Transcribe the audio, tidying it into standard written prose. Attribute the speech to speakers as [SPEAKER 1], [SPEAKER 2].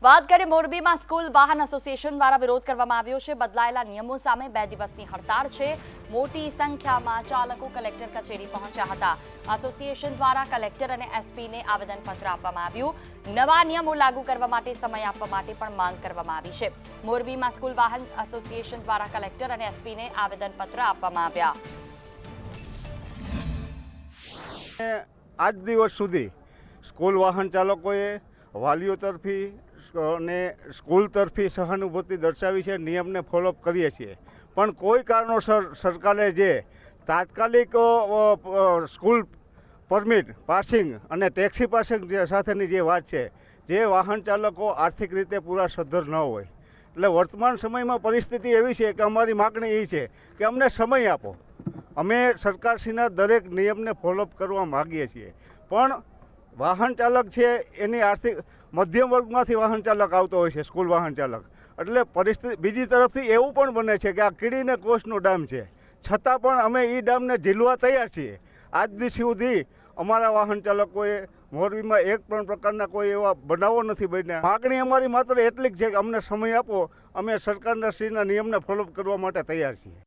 [SPEAKER 1] વાત કરીએ મોરબીમાં સ્કૂલ વાહન એસોસિએશન દ્વારા વિરોધ કરવામાં આવ્યો છે। બદલાયેલા નિયમો સામે 2 દિવસની હડતાળ છે। મોટી સંખ્યામાં ચાલકો કલેક્ટર કચેરી પહોંચ્યા હતા। એસોસિએશન દ્વારા કલેક્ટર અને એસપીને આવેદનપત્ર આપવામાં આવ્યું। નવા નિયમો લાગુ કરવા માટે સમય આપવા માટે પણ માંગ કરવામાં આવી છે। મોરબીમાં સ્કૂલ વાહન એસોસિએશન દ્વારા કલેક્ટર અને એસપીને આવેદનપત્ર આપવામાં આવ્યા।
[SPEAKER 2] આજ દિવસ સુધી સ્કૂલ વાહન ચાલકોએ વાલીઓ તરફી અને સ્કૂલ તરફી સહાનુભૂતિ દર્શાવી છે, નિયમને ફોલોઅપ કરીએ છીએ, પણ કોઈ કારણોસર સરકારે જે તાત્કાલિક સ્કૂલ પરમિટ પાસિંગ અને ટેક્સી પાસિંગ સાથેની જે વાત છે, જે વાહન ચાલકો આર્થિક રીતે પૂરા સદ્ધર ન હોય, એટલે વર્તમાન સમયમાં પરિસ્થિતિ એવી છે કે અમારી માગણી એ છે કે અમને સમય આપો। અમે સરકારશ્રીના દરેક નિયમને ફોલોઅપ કરવા માગીએ છીએ, પણ વાહન ચાલક છે એની આર્થિક મધ્યમ વર્ગમાંથી વાહન ચાલક આવતો હોય છે, સ્કૂલ વાહન ચાલક, એટલે પરિસ્થિતિ બીજી તરફથી એવું પણ બને છે કે આ કીડીને કોષનો ડામ છે, છતાં પણ અમે એ ડામને ઝીલવા તૈયાર છીએ। આજ દિવસ સુધી અમારા વાહન ચાલકોએ મોરબીમાં એક પણ પ્રકારના કોઈ એવા બનાવો નથી બન્યા। માગણી અમારી માત્ર એટલી જ છે કે અમને સમય આપો, અમે સરકારના શ્રીના નિયમને ફોલોઅપ કરવા માટે તૈયાર છીએ।